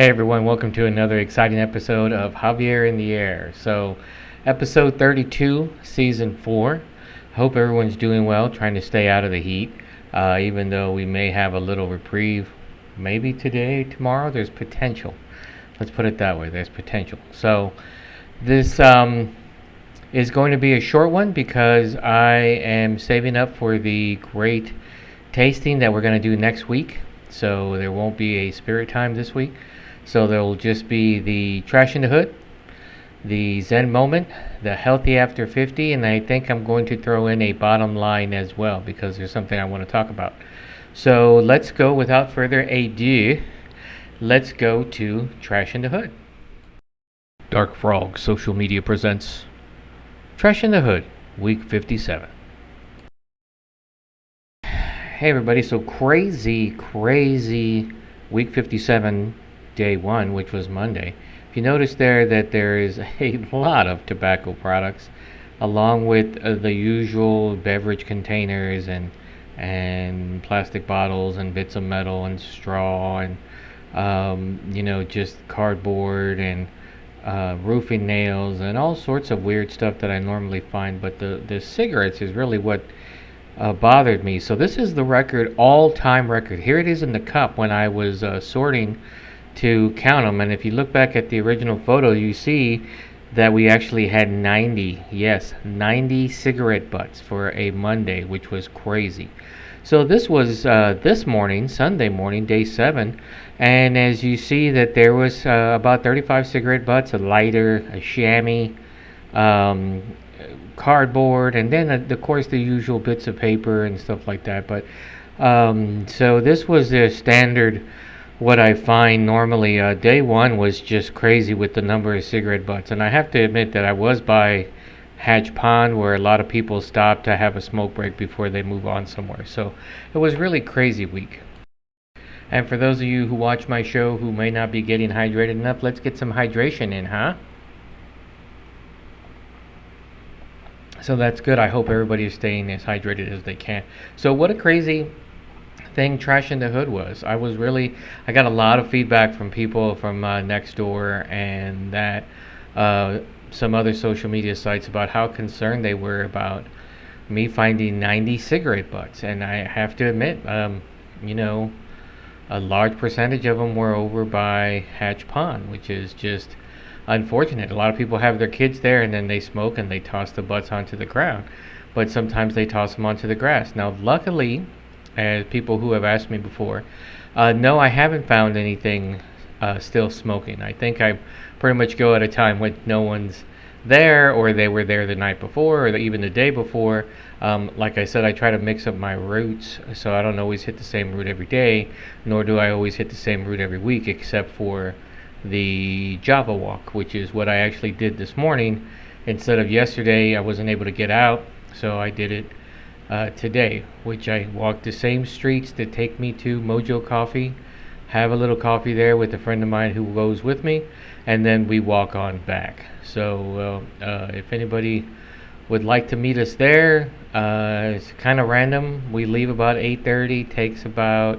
Hey everyone, welcome to another exciting episode of Javier in the Air. So, episode 32, season 4. Hope everyone's doing well, trying to stay out of the heat. Even though we may have a little reprieve, maybe today, tomorrow, there's potential. Let's put it that way, there's potential. So, this is going to be a short one because I am saving up for the great tasting that we're going to do next week. So, there won't be a spirit time this week. So there will just be the Trash in the Hood, the Zen Moment, the Healthy After 50, and I think I'm going to throw in a bottom line as well because there's something I want to talk about. So let's go without further ado. Let's go to Trash in the Hood. Dark Frog Social Media presents Trash in the Hood, Week 57. Hey everybody, so crazy Week 57 Day 1, which was Monday. If you notice there that there is a lot of tobacco products along with the usual beverage containers and plastic bottles and bits of metal and straw and just cardboard and roofing nails and all sorts of weird stuff that I normally find, but the cigarettes is really what bothered me. So this is the record, all-time record. Here it is in the cup when I was sorting to count them, and if you look back at the original photo, you see that we actually had 90 cigarette butts for a Monday, which was crazy. So this was this morning, Sunday morning, day 7, and as you see that there was about 35 cigarette butts, a lighter, a chamois, cardboard, and then of course the usual bits of paper and stuff like that. But so this was the standard. What I find normally, day 1 was just crazy with the number of cigarette butts, and I have to admit that I was by Hatch Pond where a lot of people stop to have a smoke break before they move on somewhere. So it was really crazy week. And for those of you who watch my show who may not be getting hydrated enough, let's get some hydration in, huh? So that's good. I hope everybody is staying as hydrated as they can. So what a crazy thing Trash in the Hood was. I got a lot of feedback from people from next door and that some other social media sites about how concerned they were about me finding 90 cigarette butts, and I have to admit, a large percentage of them were over by Hatch Pond, which is just unfortunate. A lot of people have their kids there and then they smoke and they toss the butts onto the ground, but sometimes they toss them onto the grass. Now luckily, as people who have asked me before, no, I haven't found anything still smoking. I think I pretty much go at a time when no one's there, or they were there the night before, or even the day before. Like I said, I try to mix up my routes, so I don't always hit the same route every day, nor do I always hit the same route every week, except for the Java walk, which is what I actually did this morning. Instead of yesterday, I wasn't able to get out, so I did it today, which I walked the same streets that take me to Mojo Coffee, have a little coffee there with a friend of mine who goes with me, and then we walk on back. So if anybody would like to meet us there, it's kind of random. We leave about 8:30, takes about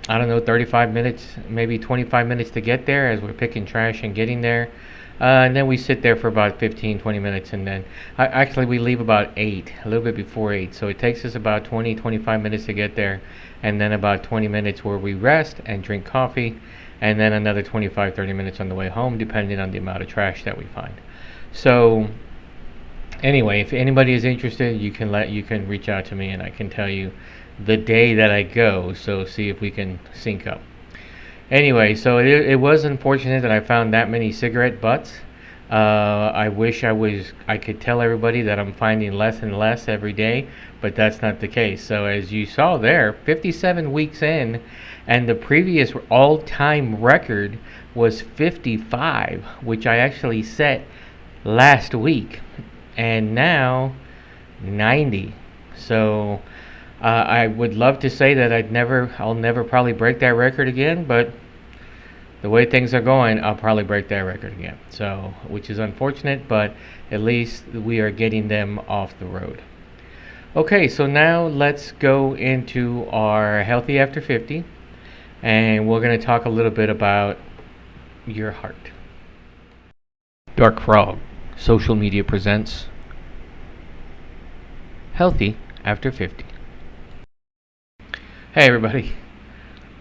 35 minutes, maybe 25 minutes to get there as we're picking trash and getting there. And then we sit there for about 15-20 minutes, and then actually we leave about 8, a little bit before 8, so it takes us about 20-25 minutes to get there, and then about 20 minutes where we rest and drink coffee, and then another 25-30 minutes on the way home, depending on the amount of trash that we find. So anyway, if anybody is interested, you can reach out to me and I can tell you the day that I go, so see if we can sync up. Anyway, so it was unfortunate that I found that many cigarette butts. I wish I could tell everybody that I'm finding less and less every day, but that's not the case. So as you saw there, 57 weeks in, and the previous all-time record was 55, which I actually set last week, and now 90. So I would love to say that I'll never probably break that record again, but the way things are going, I'll probably break that record again. So, which is unfortunate, but at least we are getting them off the road. Okay, so now let's go into our healthy after 50, and we're going to talk a little bit about your heart. Dark Frog Social Media presents Healthy After 50. Hey everybody.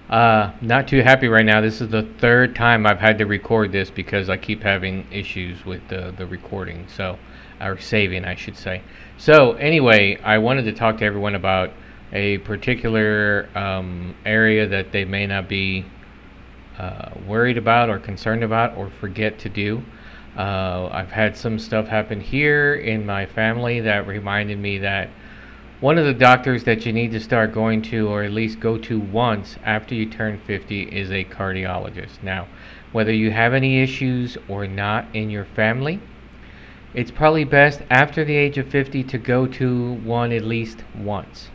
Not too happy right now. This is the third time I've had to record this because I keep having issues with the recording. So, or saving, I should say. So, anyway, I wanted to talk to everyone about a particular area that they may not be worried about or concerned about or forget to do. I've had some stuff happen here in my family that reminded me that one of the doctors that you need to start going to, or at least go to once after you turn 50, is a cardiologist. Now, whether you have any issues or not in your family, it's probably best after the age of 50 to go to one at least once.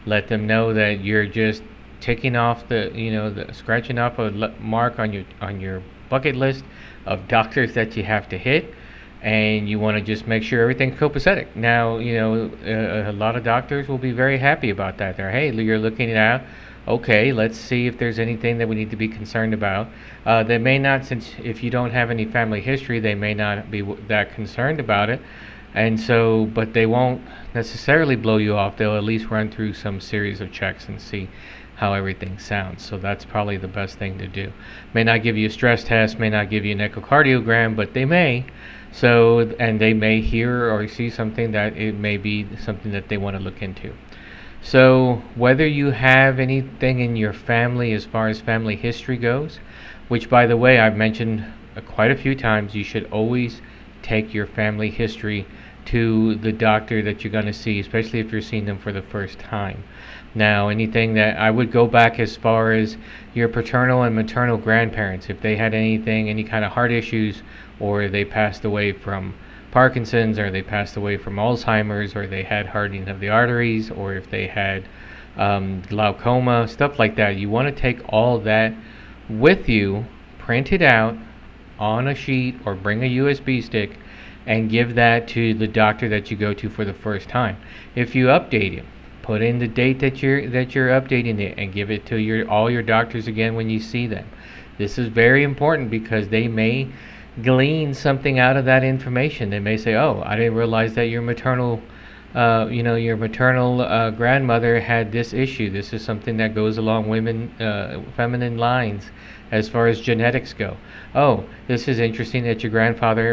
Let them know that you're just ticking off the scratching off a mark on your bucket list of doctors that you have to hit, and you want to just make sure everything's copacetic. Now, a lot of doctors will be very happy about that. They're, hey, you're looking at, okay, let's see if there's anything that we need to be concerned about. They may not, since if you don't have any family history, they may not be that concerned about it. And so, but they won't necessarily blow you off. They'll at least run through some series of checks and see how everything sounds. So that's probably the best thing to do. May not give you a stress test, may not give you an echocardiogram, but they may. So, and they may hear or see something that it may be something that they want to look into. So, whether you have anything in your family as far as family history goes, which by the way, I've mentioned quite a few times, you should always take your family history to the doctor that you're going to see, especially if you're seeing them for the first time. Now, anything that I would go back as far as your paternal and maternal grandparents, if they had anything, any kind of heart issues, or they passed away from Parkinson's, or they passed away from Alzheimer's, or they had hardening of the arteries, or if they had glaucoma, stuff like that. You want to take all that with you, print it out on a sheet, or bring a USB stick and give that to the doctor that you go to for the first time. If you update it, put in the date that you're updating it, and give it to all your doctors again when you see them. This is very important because they may glean something out of that information. They may say, "Oh, I didn't realize that your maternal grandmother had this issue. This is something that goes along feminine lines as far as genetics go. Oh, this is interesting that your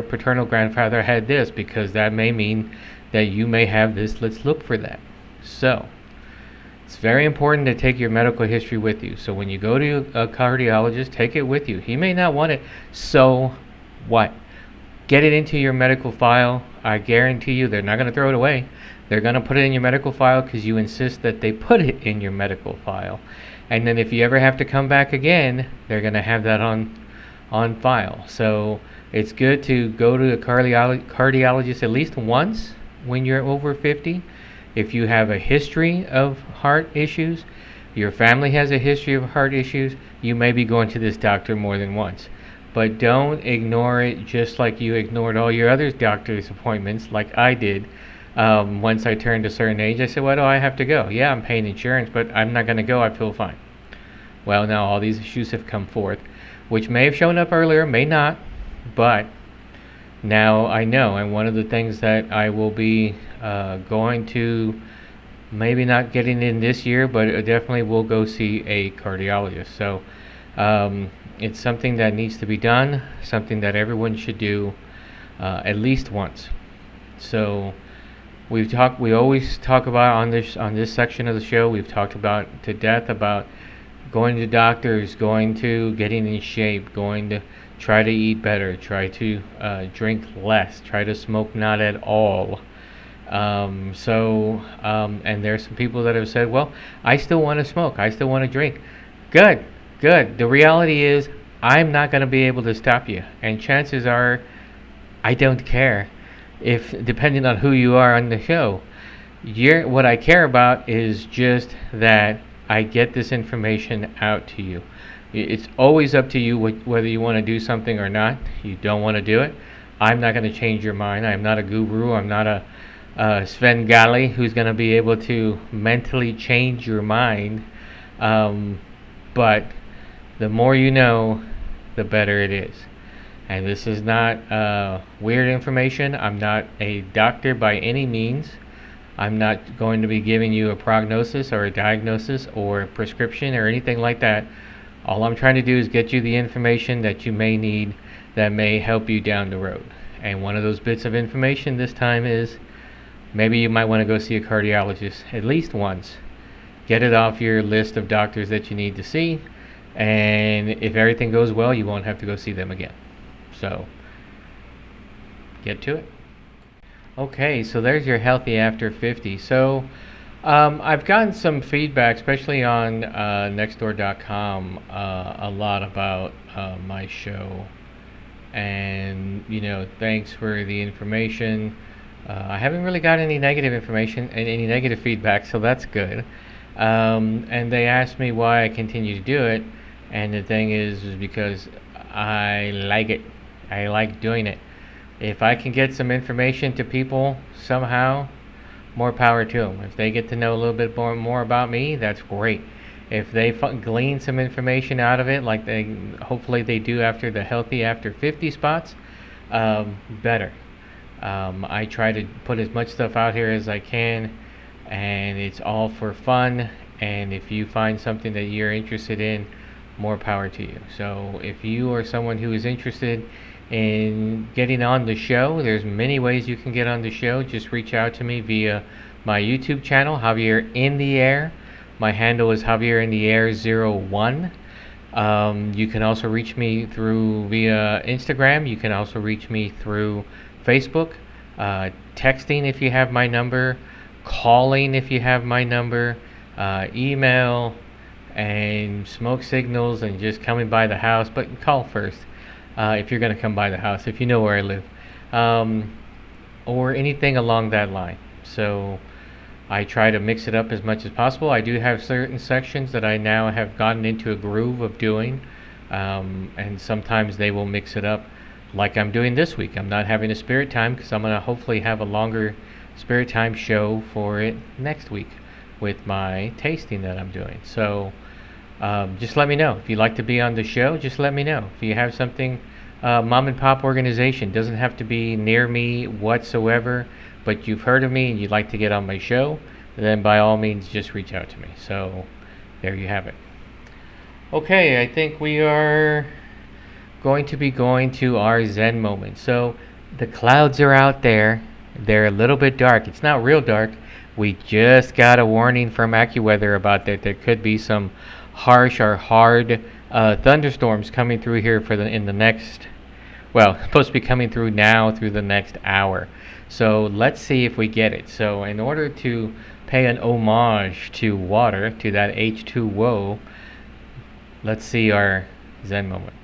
paternal grandfather had this, because that may mean that you may have this. Let's look for that." So, it's very important to take your medical history with you. So when you go to a cardiologist, take it with you. He may not want it, so what? Get it into your medical file. I guarantee you they're not going to throw it away. They're going to put it in your medical file because you insist that they put it in your medical file. And then if you ever have to come back again, they're going to have that on file. So it's good to go to a cardiologist at least once when you're over 50. If you have a history of heart issues, your family has a history of heart issues, you may be going to this doctor more than once. But don't ignore it just like you ignored all your other doctor's appointments, like I did. Once I turned a certain age, I said, "Why do I have to go? Yeah, I'm paying insurance, but I'm not going to go. I feel fine." Well, now all these issues have come forth, which may have shown up earlier, may not, but now I know. And one of the things that I will be going to, maybe not getting in this year, but definitely will go see a cardiologist. So it's something that needs to be done, something that everyone should do at least once. So we always talk about on this section of the show, we've talked about to death about going to doctors, going to getting in shape, going to try to eat better, try to drink less, try to smoke not at all. And there's some people that have said, "Well, I still want to smoke, I still want to drink." Good. The reality is, I'm not going to be able to stop you, and chances are, I don't care. If depending on who you are on the show, what I care about is just that I get this information out to you. It's always up to you whether you want to do something or not. You don't want to do it, I'm not going to change your mind. I'm not a guru. I'm not Svengali, who's going to be able to mentally change your mind. Um, but the more you know, the better it is. And this is not weird information. I'm not a doctor by any means. I'm not going to be giving you a prognosis or a diagnosis or a prescription or anything like that. All I'm trying to do is get you the information that you may need that may help you down the road. And one of those bits of information this time is maybe you might want to go see a cardiologist at least once. Get it off your list of doctors that you need to see. And if everything goes well, you won't have to go see them again. So, get to it. Okay, so there's your healthy after 50. So, I've gotten some feedback, especially on nextdoor.com, a lot about my show. And, thanks for the information. I haven't really got any negative information and any negative feedback, so that's good. And they asked me why I continue to do it. And the thing is because I like it. I like doing it. If I can get some information to people somehow, more power to them. If they get to know a little bit more about me, that's great. If they glean some information out of it, like hopefully they do after the healthy after 50 spots, better. I try to put as much stuff out here as I can, and it's all for fun. And if you find something that you're interested in, more power to you. So if you are someone who is interested in getting on the show, there's many ways you can get on the show. Just reach out to me via my YouTube channel, Javier in the Air. My handle is Javier in the Air 01. You can also reach me through via Instagram. You can also reach me through Facebook, texting if you have my number, calling if you have my number, email, and smoke signals, and just coming by the house. But call first if you're going to come by the house, if you know where I live, or anything along that line. So I try to mix it up as much as possible. I do have certain sections that I now have gotten into a groove of doing, and sometimes they will mix it up like I'm doing this week. I'm not having a spirit time because I'm going to hopefully have a longer spirit time show for it next week with my tasting that I'm doing. So just let me know. If you'd like to be on the show, just let me know. If you have something, mom and pop organization, doesn't have to be near me whatsoever, but you've heard of me and you'd like to get on my show, then by all means just reach out to me. So there you have it. Okay, I think we are going to be going to our Zen moment. So the clouds are out there. They're a little bit dark. It's not real dark. We just got a warning from AccuWeather about that there could be some harsh or hard thunderstorms coming through here in the next, well, supposed to be coming through now through the next hour. So let's see if we get it. So in order to pay an homage to water, to that H2O, let's see our Zen moment.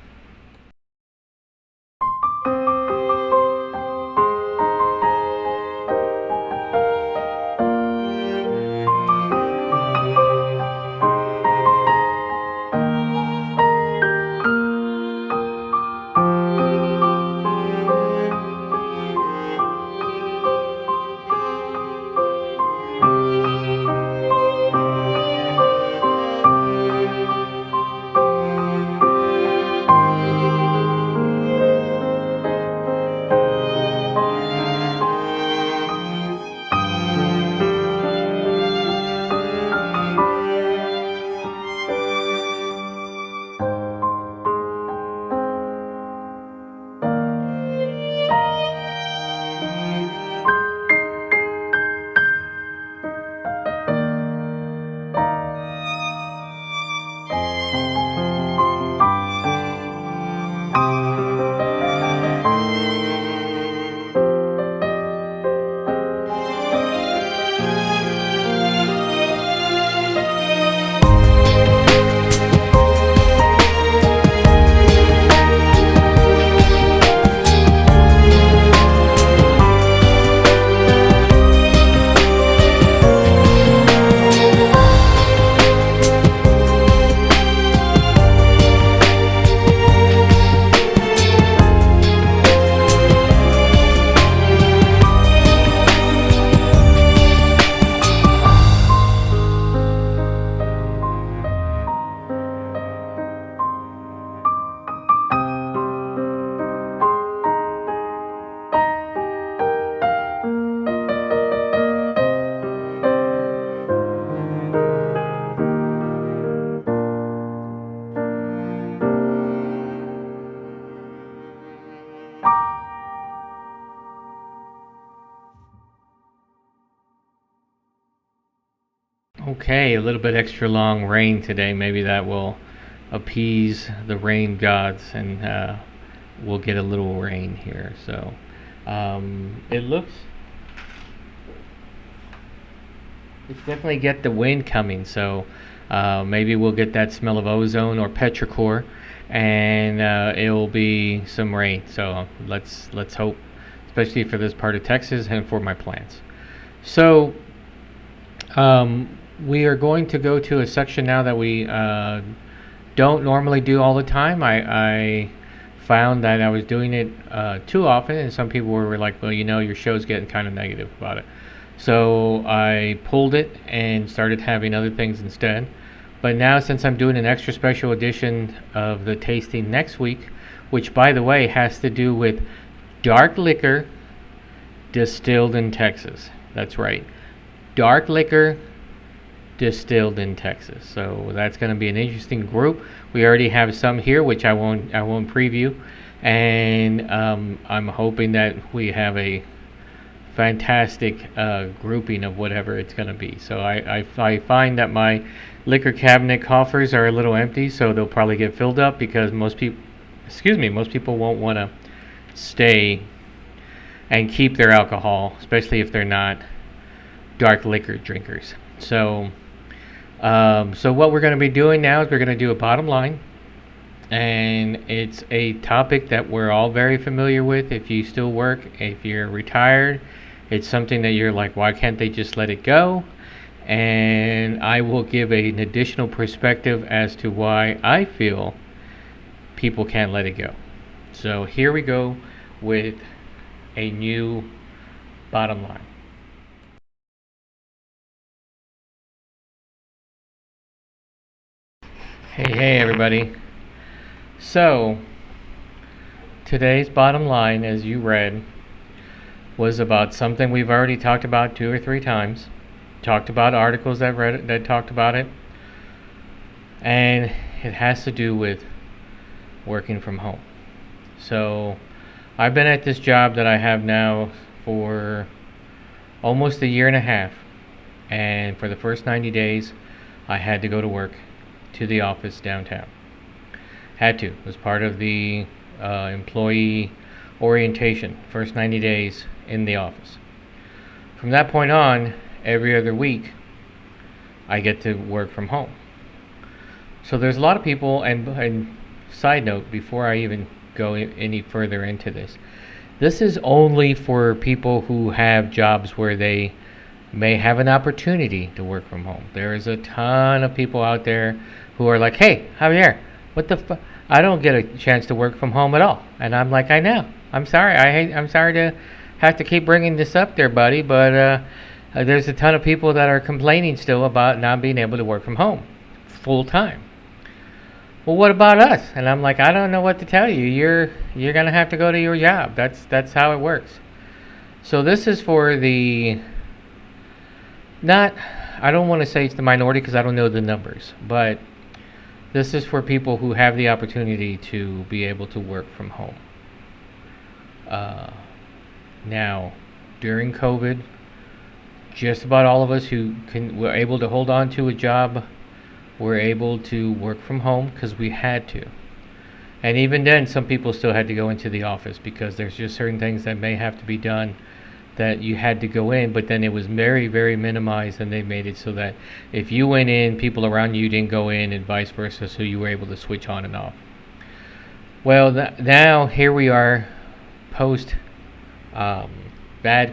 Okay, a little bit extra long rain today. Maybe that will appease the rain gods, and we'll get a little rain here. So it looks, it's definitely get the wind coming. So maybe we'll get that smell of ozone or petrichor, and it will be some rain. So let's hope, especially for this part of Texas and for my plants. So we are going to go to a section now that we don't normally do all the time. I found that I was doing it too often, and some people were like, well, your show's getting kind of negative about it. So I pulled it and started having other things instead. But now, since I'm doing an extra special edition of the tasting next week, which, by the way, has to do with dark liquor distilled in Texas. That's right. Dark liquor distilled in Texas. So that's going to be an interesting group. We already have some here, which I won't preview, and I'm hoping that we have a fantastic grouping of whatever it's going to be. So I find that my liquor cabinet coffers are a little empty, so they'll probably get filled up because most people won't want to stay and keep their alcohol, especially if they're not dark liquor drinkers. So what we're going to be doing now is we're going to do a bottom line, and it's a topic that we're all very familiar with. If you still work, if you're retired, it's something that you're like, why can't they just let it go? And I will give an additional perspective as to why I feel people can't let it go. So here we go with a new bottom line. Hey everybody. So today's bottom line, as you read, was about something we've already talked about 2 or 3 times. Talked about articles that talked about it, and it has to do with working from home. So I've been at this job that I have now for almost a year and a half, and for the first 90 days I had to go to work to the office downtown. Had to. It was part of the employee orientation, first 90 days in the office. From that point on, every other week I get to work from home. So there's a lot of people, and side note, before I even go any further into this is only for people who have jobs where they may have an opportunity to work from home. There is a ton of people out there who are like, hey, Javier, what the I don't get a chance to work from home at all. And I'm like, I know. I'm sorry. I'm sorry to have to keep bringing this up there, buddy, but there's a ton of people that are complaining still about not being able to work from home full time. Well, what about us? And I'm like, I don't know what to tell you. You're gonna have to go to your job. That's how it works. So this is for the not. I don't want to say it's the minority because I don't know the numbers, but this is for people who have the opportunity to be able to work from home. Now, during COVID, just about all of us who were able to hold on to a job were able to work from home because we had to. And even then, some people still had to go into the office because there's just certain things that may have to be done that you had to go in, but then it was very, very minimized, and they made it so that if you went in, people around you didn't go in, and vice versa, so you were able to switch on and off. Well, now here we are, post bad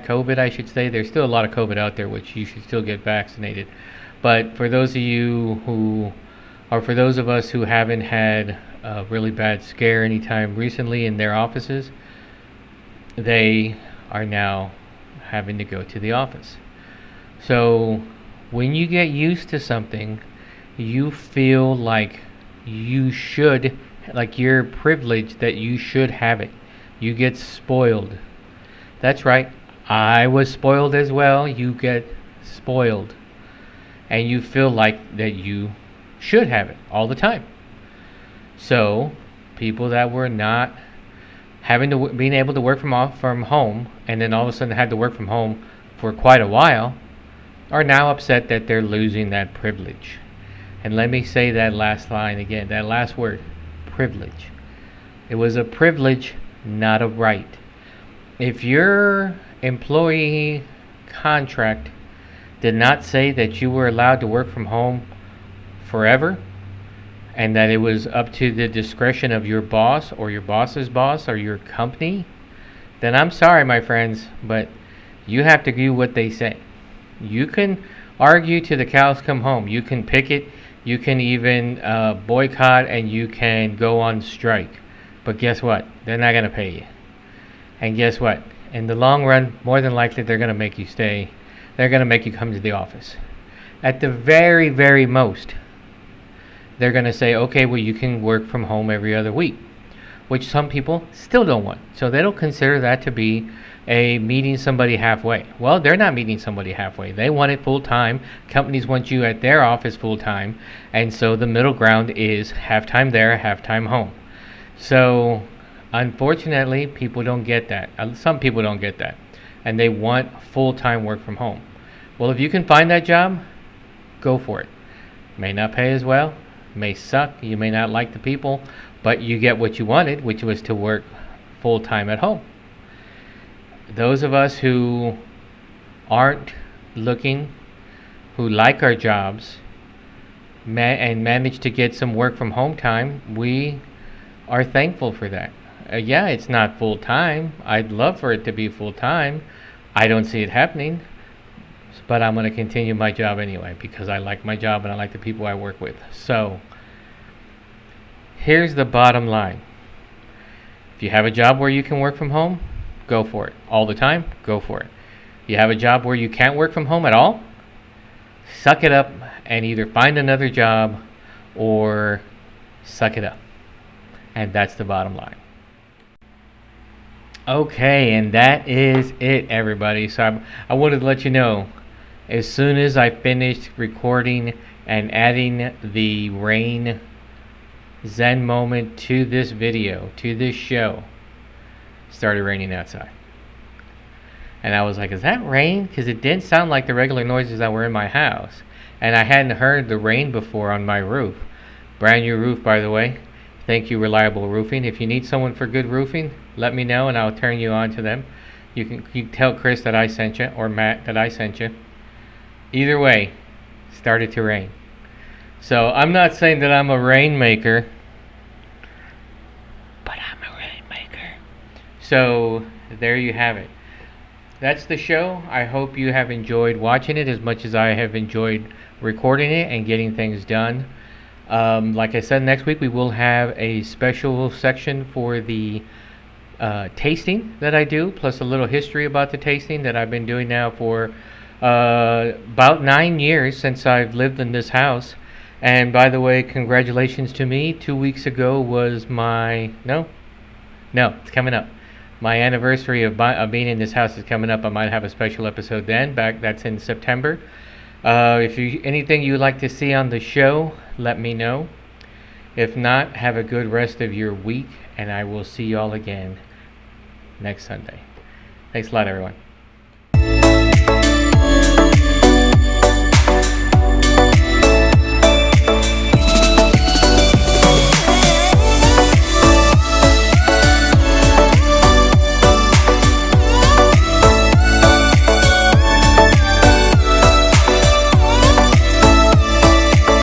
COVID, I should say. There's still a lot of COVID out there, which you should still get vaccinated. But for those of you who, or for those of us who haven't had a really bad scare anytime recently in their offices, they are now having to go to the office. So when you get used to something, you feel like you should, like you're privileged that you should have it. You get spoiled. That's right. I was spoiled as well. You get spoiled. And you feel like that you should have it all the time. So people that were not having to being able to work from home, and then all of a sudden had to work from home for quite a while, are now upset that they're losing that privilege. And let me say that last line again, that last word, privilege. It was a privilege, not a right. If your employee contract did not say that you were allowed to work from home forever, and that it was up to the discretion of your boss or your boss's boss or your company, then I'm sorry, my friends, but you have to do what they say. You can argue till the cows come home. You can picket. You can even boycott, and you can go on strike. But guess what? They're not going to pay you. And guess what? In the long run, more than likely, they're going to make you stay. They're going to make you come to the office. At the very, very most, they're going to say, okay, well, you can work from home every other week, which some people still don't want. So they don't consider that to be a meeting somebody halfway. Well, they're not meeting somebody halfway. They want it full time. Companies want you at their office full time. And so the middle ground is half time there, half time home. So unfortunately, people don't get that. Some people don't get that. And they want full time work from home. Well, if you can find that job, go for it. May not pay as well, may suck, you may not like the people, but you get what you wanted, which was to work full time at home. Those of us who aren't looking, who like our jobs, and manage to get some work from home time, we are thankful for that. Yeah, it's not full time. I'd love for it to be full time. I don't see it happening, but I'm going to continue my job anyway because I like my job and I like the people I work with. So here's the bottom line. If you have a job where you can work from home, go for it. All the time, go for it. You have a job where you can't work from home at all, suck it up and either find another job or suck it up. And that's the bottom line. Okay, and that is it, everybody. So I wanted to let you know, as soon as I finished recording and adding the rain Zen moment to this video, to this show, started raining outside. And I was like, is that rain? Because it didn't sound like the regular noises that were in my house. And I hadn't heard the rain before on my roof. Brand new roof, by the way. Thank you, Reliable Roofing. If you need someone for good roofing, let me know and I'll turn you on to them. You can tell Chris that I sent you, or Matt that I sent you. Either way, started to rain. So I'm not saying that I'm a rainmaker, but I'm a rainmaker. So there you have it. That's the show. I hope you have enjoyed watching it as much as I have enjoyed recording it and getting things done. Like I said, next week we will have a special section for the tasting that I do, plus a little history about the tasting that I've been doing now for about 9 years since I've lived in this house. And by the way, congratulations to me. 2 weeks ago was my no, it's coming up. My anniversary of being in this house is coming up. I might have a special episode then. That's in September. If you anything you'd like to see on the show, let me know. If not, have a good rest of your week, and I will see y'all again next Sunday. Thanks a lot, everyone.